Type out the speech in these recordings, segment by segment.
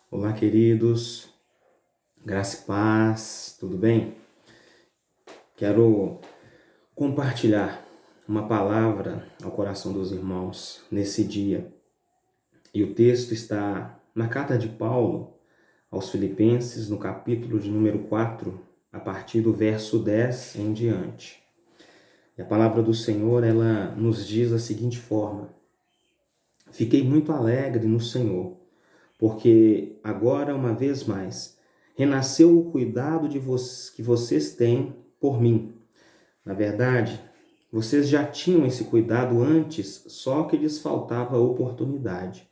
Olá, queridos, graça e paz, tudo bem? Quero compartilhar uma palavra ao coração dos irmãos nesse dia. E o texto está na carta de Paulo aos Filipenses, no capítulo de número 4, a partir do verso 10 em diante. E a palavra do Senhor, ela nos diz da seguinte forma: Fiquei muito alegre no Senhor, porque agora, uma vez mais, renasceu o cuidado que vocês têm por mim. Na verdade, vocês já tinham esse cuidado antes, só que lhes faltava oportunidade.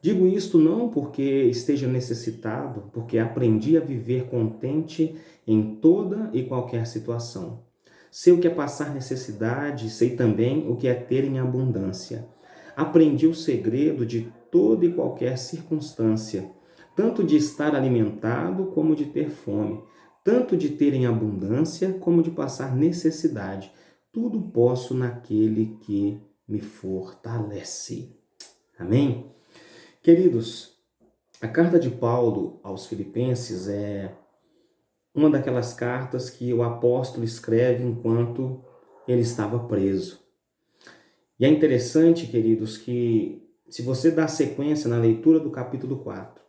Digo isto não porque esteja necessitado, porque aprendi a viver contente em toda e qualquer situação. Sei o que é passar necessidade, sei também o que é ter em abundância. Aprendi o segredo de toda e qualquer circunstância, tanto de estar alimentado como de ter fome, tanto de ter em abundância como de passar necessidade. Tudo posso naquele que me fortalece. Amém? Queridos, a carta de Paulo aos Filipenses é uma daquelas cartas que o apóstolo escreve enquanto ele estava preso. E é interessante, queridos, que se você dá sequência na leitura do capítulo 4,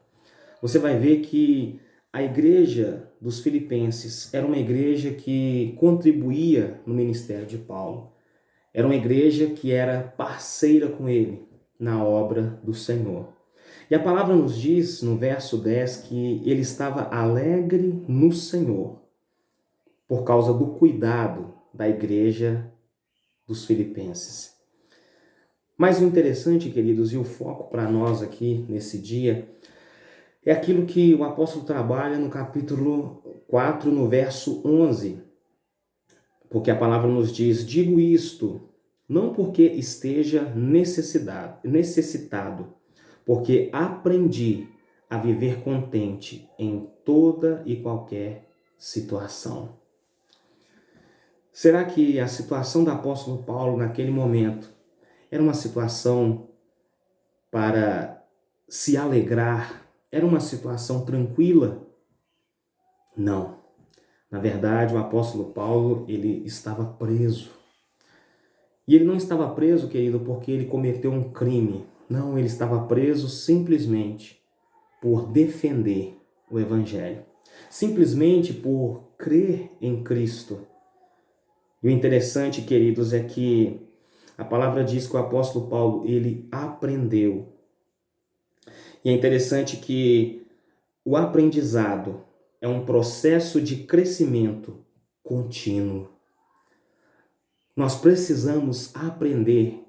você vai ver que a igreja dos Filipenses era uma igreja que contribuía no ministério de Paulo. Era uma igreja que era parceira com ele na obra do Senhor. E a palavra nos diz, no verso 10, que ele estava alegre no Senhor, por causa do cuidado da igreja dos Filipenses. Mas o interessante, queridos, e o foco para nós aqui nesse dia, é aquilo que o apóstolo trabalha no capítulo 4, no verso 11. Porque a palavra nos diz: digo isto, não porque esteja necessitado, porque aprendi a viver contente em toda e qualquer situação. Será que a situação do apóstolo Paulo naquele momento era uma situação para se alegrar? Era uma situação tranquila? Não. Na verdade, o apóstolo Paulo, ele estava preso. E ele não estava preso, querido, porque ele cometeu um crime. Não, ele estava preso simplesmente por defender o Evangelho. Simplesmente por crer em Cristo. E o interessante, queridos, é que a palavra diz que o apóstolo Paulo, ele aprendeu. E é interessante que o aprendizado é um processo de crescimento contínuo. Nós precisamos aprender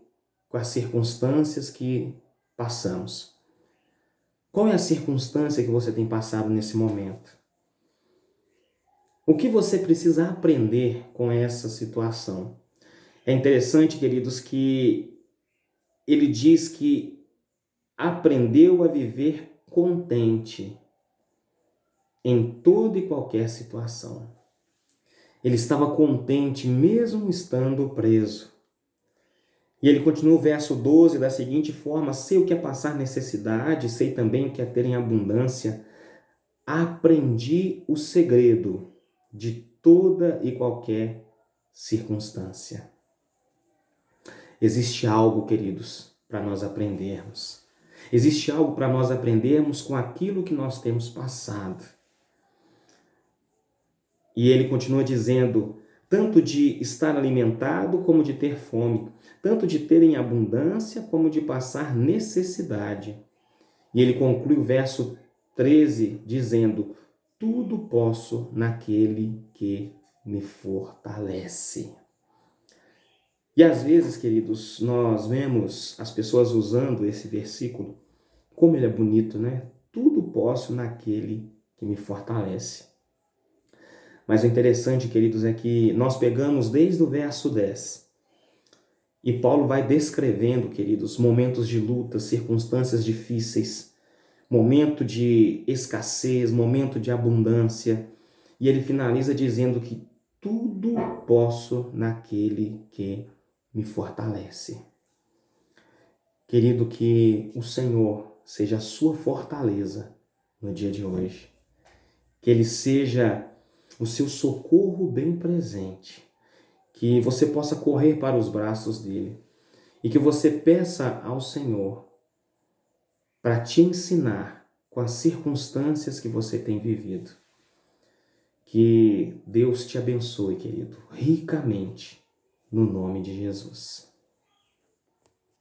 com as circunstâncias que passamos. Qual é a circunstância que você tem passado nesse momento? O que você precisa aprender com essa situação? É interessante, queridos, que ele diz que aprendeu a viver contente em toda e qualquer situação. Ele estava contente mesmo estando preso. E ele continua o verso 12 da seguinte forma: sei o que é passar necessidade, sei também o que é ter em abundância. Aprendi o segredo de toda e qualquer circunstância. Existe algo, queridos, para nós aprendermos. Existe algo para nós aprendermos com aquilo que nós temos passado. E ele continua dizendo, tanto de estar alimentado como de ter fome, tanto de ter em abundância como de passar necessidade. E ele conclui o verso 13 dizendo, tudo posso naquele que me fortalece. E às vezes, queridos, nós vemos as pessoas usando esse versículo, como ele é bonito, né? Tudo posso naquele que me fortalece. Mas o interessante, queridos, é que nós pegamos desde o verso 10 e Paulo vai descrevendo, queridos, momentos de luta, circunstâncias difíceis, momento de escassez, momento de abundância. E ele finaliza dizendo que tudo posso naquele que me fortalece. Querido, que o Senhor seja a sua fortaleza no dia de hoje. Que Ele seja o seu socorro bem presente. Que você possa correr para os braços dele. E que você peça ao Senhor para te ensinar com as circunstâncias que você tem vivido. Que Deus te abençoe, querido, ricamente, no nome de Jesus.